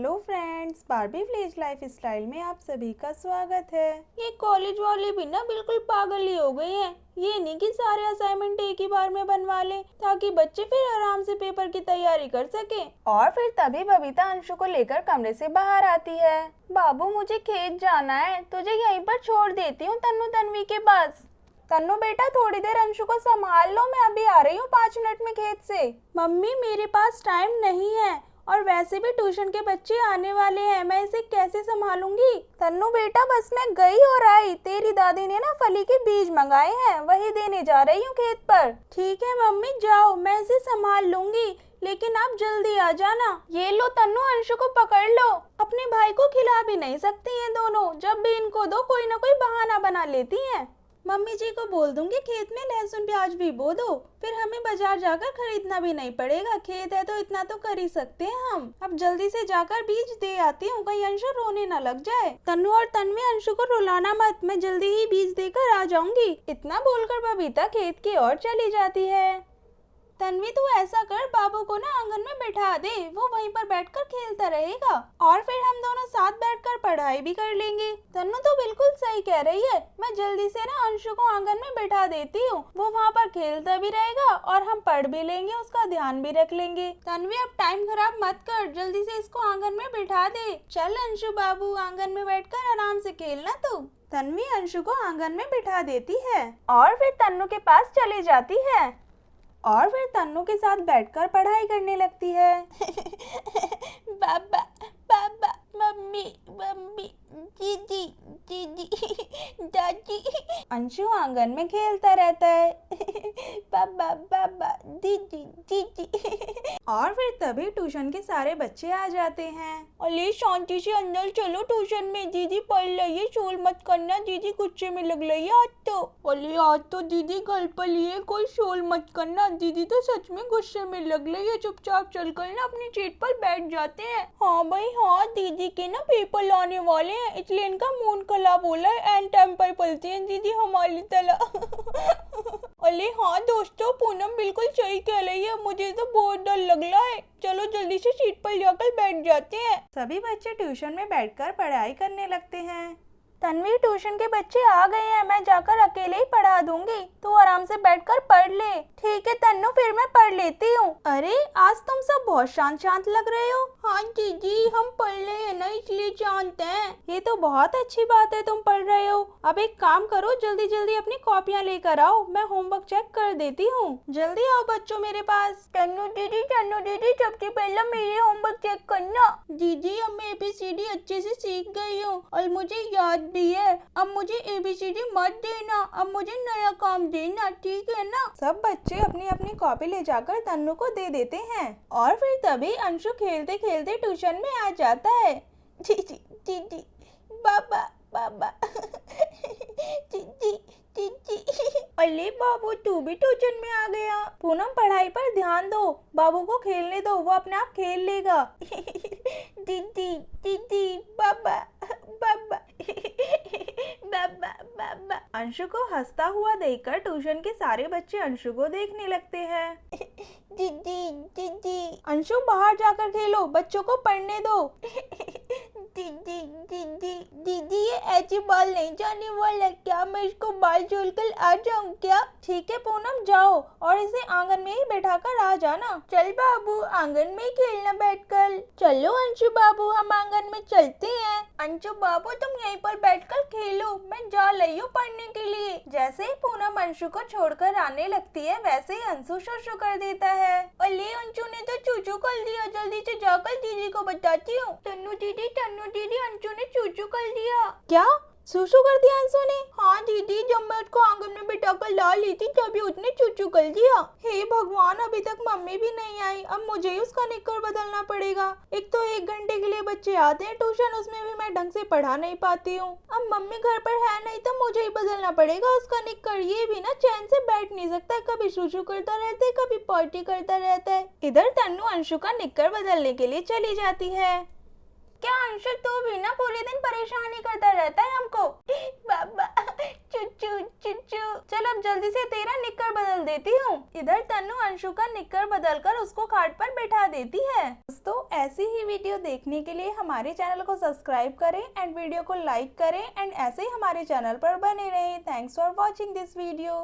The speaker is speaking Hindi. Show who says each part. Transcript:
Speaker 1: Hello friends, Barbie village life style में आप सभी का स्वागत है। ये कॉलेज वाले भी ना बिल्कुल पागल ही हो गए हैं। ये नहीं कि सारे असाइनमेंट एक ही बार में बनवा लें ताकि बच्चे फिर आराम से पेपर की तैयारी कर सकें। और फिर तभी बबीता अंशु को लेकर कमरे से बाहर आती है। बाबू, मुझे खेत जाना है, तुझे यहीं पर छोड़ देती हूँ तन्नू तन्वी के पास। तन्नू बेटा, थोड़ी देर अंशु को संभाल लो, मैं अभी आ रही हूँ 5 मिनट में खेत से। मम्मी, मेरे पास टाइम नहीं है और वैसे भी ट्यूशन के बच्चे आने वाले हैं, मैं इसे कैसे संभालूंगी। तन्नू बेटा, बस मैं गई और आई। तेरी दादी ने ना फली के बीज मंगाए हैं, वही देने जा रही हूँ खेत पर। ठीक है मम्मी, जाओ, मैं इसे संभाल लूंगी, लेकिन आप जल्दी आ जाना। ये लो तन्नू, अंशु को पकड़ लो। अपने भाई को खिला भी नहीं सकती हैं दोनों, जब भी इनको दो कोई ना कोई बहाना बना लेती हैं। मम्मी जी को बोल दूंगी खेत में लहसुन प्याज भी बो दो, फिर हमें बाजार जाकर खरीदना भी नहीं पड़ेगा। खेत है तो इतना तो कर ही सकते हैं हम। अब जल्दी से जाकर बीज दे आती हूँ, कहीं अंशु रोने न लग जाए। तन्नू और तन्वी, अंशु को रुलाना मत, मैं जल्दी ही बीज देकर आ जाऊंगी। इतना बोलकर बबीता खेत की ओर चली जाती है। तन्वी, तू ऐसा कर, बाबू को ना आंगन में बैठा दे, वो वहीं पर बैठकर खेलता रहेगा और फिर हम दोनों साथ बैठकर पढ़ाई भी कर लेंगे। तन्नू तो बिल्कुल सही कह रही है, मैं जल्दी से ना अंशु को आंगन में बैठा देती हूँ, वो वहाँ पर खेलता भी रहेगा और हम पढ़ भी लेंगे, उसका ध्यान भी रख लेंगे। तन्वी, अब टाइम खराब मत कर, जल्दी से इसको आंगन में बैठा दे। चल अंशु बाबू, आंगन में बैठकर आराम से खेलना तू। तन्वी अंशु को आंगन में बिठा देती है और फिर तन्नू के पास चली जाती है और फिर तन्नू के साथ बैठकर पढ़ाई करने लगती है। बाबा बाबा, मम्मी मम्मी, दीदी दीदी, दादी। अंशु आंगन में खेलता रहता है। बाबा बाबा, दीदी दीदी। और फिर तभी ट्यूशन के सारे बच्चे आ जाते हैं। अरे शांति से अंदर चलो, ट्यूशन में दीदी पढ़ रही है, शोर मत करना, दीदी गुस्से में लग रही है आज तो। अरे आज तो दीदी घर पर लिए, कोई शोर मत करना, दीदी तो सच में गुस्से में लग रही है। चुपचाप चलकर ना अपनी सीट पर बैठ जाते हैं। हाँ भाई हाँ, दीदी के ना पेपर लाने वाले हैं, इसलिए इनका मूड खराब हो रहा है, एंड टाइम पर पढ़ती हैं दीदी हमारी तरह। अरे हाँ दोस्तों, पूनम बिल्कुल सही कह रही है, मुझे तो बहुत डर लग रहा है। चलो जल्दी से सीट पर जाकर बैठ जाते हैं। सभी बच्चे ट्यूशन में बैठकर पढ़ाई करने लगते हैं। तन्वी, ट्यूशन के बच्चे आ गए हैं, मैं जाकर अकेले ही पढ़ा दूंगी, तू आराम से बैठकर पढ़ ले। ठीक है तन्नू, फिर मैं पढ़ लेती हूँ। अरे आज तुम सब बहुत शांत शांत लग रहे हो। हाँ दीदी, हम पढ़ रहे हैं ना, इसलिए शांत हैं। ये तो बहुत अच्छी बात है, तुम पढ़ रहे हो। अब एक काम करो, जल्दी जल्दी अपनी कॉपियाँ लेकर आओ, मैं होमवर्क चेक कर देती हूँ। जल्दी आओ बच्चों मेरे पास। तन्नू दीदी, सबसे पहले मेरे होमवर्क चेक करना। दीदी, अब मैं ABCD अच्छे से सीख गई हूँ और मुझे याद भी है। अब मुझे ABCD मत देना, अब मुझे नया काम देना, ठीक है ना। सब बच्चे अपनी अपनी कॉपी ले जाकर तन्नू को दे देते हैं और फिर तभी अंशु खेलते खेलते ट्यूशन में आ जाता है। दीदी दीदी, बाबा बाबा, दीदी दीदी। अरे बाबू, तू भी ट्यूशन में आ गया। पूनम, पढ़ाई पर ध्यान दो, बाबू को खेलने दो, वो अपने आप खेल लेगा। दीदी दीदी, बाबा बाबा, बाबा बाबा। अंशु को हंसता हुआ देखकर ट्यूशन के सारे बच्चे अंशु को देखने लगते हैं। दीदी दीदी। अंशु, बाहर जाकर खेलो, बच्चों को पढ़ने दो। दीदी दीदी दीदी, ये ऐसी बाल नहीं जाने वाला, क्या मैं इसको बाल झोल कर आ जाऊं क्या? ठीक है पूनम, जाओ और इसे आंगन में ही बैठा कर आ जाना। चल बाबू, आंगन में ही खेलना बैठकर। चलो अंशु बाबू, हम आंगन में चलते हैं। अंशु बाबू, तुम यहीं पर बैठकर खेलो, मैं जा रही हूँ पढ़ने के लिए। जैसे ही पूनम अंशु को छोड़कर आने लगती है, वैसे ही अंशु शो कर देता है। अरे अंशु ने तो चूचू कर दिया, जल्दी से जाकर दीदी को बताती हूँ। तन्नू दीदी, अंशु ने चूचू कर दिया। क्या सुसु कर दिया अंशु ने? हाँ दीदी, जब मैं उसको आंगन में बिठा कर ला ली थी तभी उसने चूचू कर दिया। हे भगवान, अभी तक मम्मी भी नहीं आई, अब मुझे ही उसका निक्कर बदलना पड़ेगा। एक तो 1 घंटे के लिए बच्चे आते हैं ट्यूशन, उसमें भी मैं ढंग से पढ़ा नहीं पाती हूँ। अब मम्मी घर पर है नहीं तो मुझे ही बदलना पड़ेगा उसका निक्कर। ये भी ना चैन से बैठ नहीं सकता, कभी सुसु करता रहता है, कभी पार्टी करता रहता है। इधर तन्नू अंशु का निक्कर बदलने के लिए चली जाती है। क्या अंशु तू भी ना पूरे दिन परेशान ही करता रहता है हमको। बाबा चुचू चुचू। चल अब जल्दी से तेरा निक्कर बदल देती हूँ। इधर तन्नू अंशु का निक्कर बदलकर उसको खाट पर बैठा देती है। दोस्तों ऐसी ही वीडियो देखने के लिए हमारे चैनल को सब्सक्राइब करें एंड वीडियो को लाइक करें एंड ऐसे ही हमारे चैनल पर बने रहें। Thanks for watching this video.